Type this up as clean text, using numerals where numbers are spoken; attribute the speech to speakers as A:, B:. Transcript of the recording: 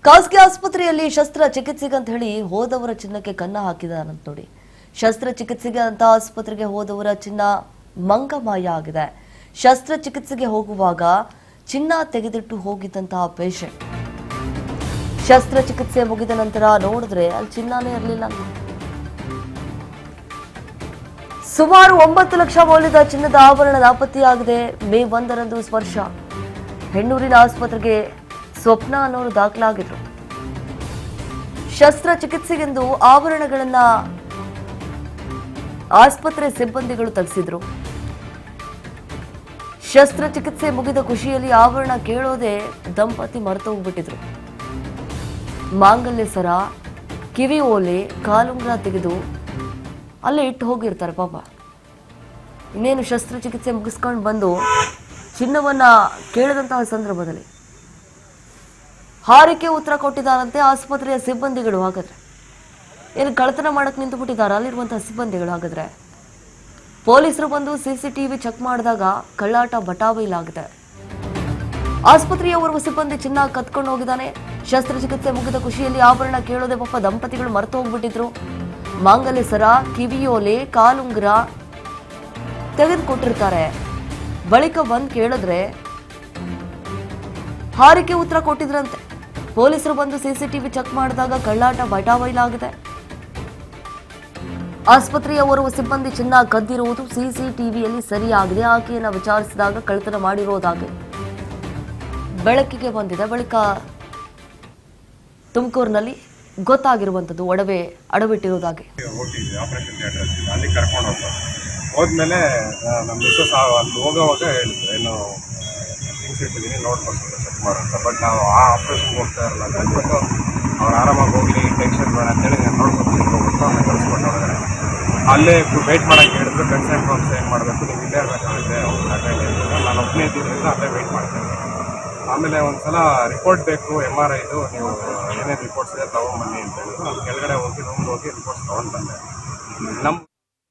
A: ಖಾಸಗಿ ಆಸ್ಪತ್ರೆಯಲ್ಲಿ ಶಸ್ತ್ರಚಿಕಿತ್ಸೆಗೆ ಅಂತ ಹೇಳಿ ಹೋದವರ ಚಿನ್ನಕ್ಕೆ ಕನ್ನ ಹಾಕಿದಾರಂತ ನೋಡಿ. ಶಸ್ತ್ರಚಿಕಿತ್ಸೆಗೆ ಅಂತ ಆಸ್ಪತ್ರೆಗೆ ಹೋದವರ ಚಿನ್ನ ಮಂಗಮಾಯ ಆಗಿದೆ. ಶಸ್ತ್ರಚಿಕಿತ್ಸೆಗೆ ಹೋಗುವಾಗ ಚಿನ್ನ ತೆಗೆದಿಟ್ಟು ಹೋಗಿದ್ದಂತಹ ಪೇಷಂಟ್ ಶಸ್ತ್ರಚಿಕಿತ್ಸೆ ಮುಗಿದ ನಂತರ ನೋಡಿದ್ರೆ ಅಲ್ಲಿ ಚಿನ್ನನೇ ಇರಲಿಲ್ಲ. ಸುಮಾರು 9 ಲಕ್ಷ ಮೌಲ್ಯದ ಚಿನ್ನದ ಆಭರಣ ನಾಪತ್ತೆಯಾಗಿದೆ. ಮೇ 1ರಂದು ಸ್ಪರ್ಶ ಹೆಣ್ಣೂರಿನ ಆಸ್ಪತ್ರೆಗೆ ಸ್ವಪ್ನ ಅನ್ನೋರು ದಾಖಲಾಗಿದ್ರು. ಶಸ್ತ್ರಚಿಕಿತ್ಸೆಗೆಂದು ಆಭರಣಗಳನ್ನ ಆಸ್ಪತ್ರೆ ಸಿಬ್ಬಂದಿಗಳು ತೆಗೆಸಿದ್ರು. ಶಸ್ತ್ರಚಿಕಿತ್ಸೆ ಮುಗಿದ ಖುಷಿಯಲ್ಲಿ ಆಭರಣ ಕೇಳೋದೆ ದಂಪತಿ ಮರೆತು ಹೋಗ್ಬಿಟ್ಟಿದ್ರು. ಮಾಂಗಲ್ಯ ಸರ, ಕಿವಿ ಓಲೆ, ಕಾಲುಂಗ್ರ ತೆಗೆದು ಅಲ್ಲೇ ಇಟ್ಟು ಹೋಗಿರ್ತಾರೆ ಪಾಪ. ಇನ್ನೇನು ಶಸ್ತ್ರಚಿಕಿತ್ಸೆ ಮುಗಿಸ್ಕೊಂಡು ಬಂದು ಚಿನ್ನವನ್ನ ಕೇಳಿದಂತಹ ಸಂದರ್ಭದಲ್ಲಿ ಹಾರಿಕೆ ಉತ್ತರ ಕೊಟ್ಟಿದ್ದಾರಂತೆ ಆಸ್ಪತ್ರೆಯ ಸಿಬ್ಬಂದಿಗಳು. ಹಾಗಾದ್ರೆ ಏನು ಕಳ್ಳತನ ಮಾಡಕ್ಕೆ ನಿಂತು ಬಿಟ್ಟಿದ್ದಾರೆ ಅಲ್ಲಿರುವಂತಹ ಸಿಬ್ಬಂದಿಗಳು? ಹಾಗಾದ್ರೆ ಪೊಲೀಸರು ಬಂದು ಸಿಸಿಟಿವಿ ಚೆಕ್ ಮಾಡಿದಾಗ ಕಳ್ಳಾಟ ಬಟಾಬೈಲಾಗಿದೆ. ಆಸ್ಪತ್ರೆಯ ಓರ್ವ ಸಿಬ್ಬಂದಿ ಚಿನ್ನ ಕತ್ಕೊಂಡು ಹೋಗಿದ್ದಾನೆ. ಶಸ್ತ್ರಚಿಕಿತ್ಸೆ ಮುಗಿದ ಖುಷಿಯಲ್ಲಿ ಆಭರಣ ಕೇಳೋದೆ ಪಾಪ ದಂಪತಿಗಳು ಮರೆತು ಹೋಗ್ಬಿಟ್ಟಿದ್ರು. ಮಾಂಗಲ್ಯ ಸರ, ಕಿವಿಯೋಲೆ, ಕಾಲುಂಗುರ ತೆಗೆದುಕೊಟ್ಟಿರ್ತಾರೆ. ಬಳಿಕ ಬಂದು ಕೇಳಿದ್ರೆ ಹಾರಿಕೆ ಉತ್ತರ ಕೊಟ್ಟಿದ್ರಂತೆ. ಪೊಲೀಸರು ಬಂದು ಸಿಸಿಟಿವಿ ಚೆಕ್ ಮಾಡಿದಾಗ ಕಳ್ಳಾಟ ಬಟಾಬೈಲಾಗಿದೆ. ಆಸ್ಪತ್ರೆಯ ಓರ್ವ ಸಿಬ್ಬಂದಿ ಚಿನ್ನ ಕದ್ದಿರುವುದು ಸಿಸಿಟಿವಿಯಲ್ಲಿ ಸರಿಯಾಗಿದೆ. ಆಕೆಯನ್ನ ವಿಚಾರಿಸಿದಾಗ ಕಳ್ಳತನ ಮಾಡಿರೋದಾಗಿ ಬೆಳಕಿಗೆ ಬಂದಿದೆ. ಬಳಿಕ ತುಮಕೂರಿನಲ್ಲಿ ಗೊತ್ತಾಗಿರುವಂತದ್ದು ಒಡವೆ ಅಡವಿಟ್ಟಿರೋದಾಗಿ.
B: ಅಲ್ಲಿ ಕರ್ಕೊಂಡು ಹೋದ್ಮೇಲೆ ನಮ್ಮ ಮಿಸ್ಸಸ್ ಅಲ್ಲಿ ಹೋಗೋವಾಗ ಹೇಳಿದ್ರು, ಏನು ಥಿಂಗ್ಸ್ ಇಟ್ಟಿದ್ದೀನಿ ನೋಡ್ಕೊಂಡು ಚೆಕ್ ಮಾಡೋಂತ. ಬಟ್ ನಾವು ಆ ಆಪ್ರೇಷನ್ಗೆ ಹೋಗ್ತಾ ಇರಲ್ಲ ಅಂತ ಅಂದ್ಬಿಟ್ಟು ಅವ್ರು ಆರಾಮಾಗಿ ಹೋಗಲಿ, ಟೆನ್ಷನ್ ಬೇಡ ಅಂತೇಳಿ ನಾನು ನೋಡ್ಕೊಂಡು ಹೋಗ್ಬಿಟ್ಟು ಅವ್ರನ್ನ ಕಳಿಸ್ಕೊಂಡು ಹೊರಗಡೆ ಅಲ್ಲೇ ವೆಯ್ಟ್ ಮಾಡೋಕ್ಕೆ ಹೇಳಿದ್ರು. ಕನ್ಸೆಂಟ್ ಫಾರ್ಮ್ಸ್ ಏನು ಮಾಡಬೇಕು, ನೀವು ಇಲ್ಲೇ ಇರಬೇಕಾಗುತ್ತೆ ಅವ್ರ ಕೈಯಲ್ಲಿ ಹೇಳಿದ್ರು. ನಾನು ಒಬ್ಬನೇ ಇದ್ದಿದ್ದರಿಂದ ಅಲ್ಲೇ ವೆಯ್ಟ್ ಮಾಡ್ತೀನಿ. ಆಮೇಲೆ ಒಂದು ಸಲ ರಿಪೋರ್ಟ್ ಬೇಕು, MRIದು, ನೀವು ಏನೇನು ರಿಪೋರ್ಟ್ಸ್ ಇದೆ ತೊಗೊಂಬನ್ನಿ ಅಂತ ಹೇಳಿದ್ರು. ಅಲ್ಲಿ ಕೆಳಗಡೆ ಹೋಗಿ ರೂಮ್ಗೆ ಹೋಗಿ ರಿಪೋರ್ಟ್ಸ್ ತೊಗೊಂಡು ಬಂದೆ. ನಮ್ಮ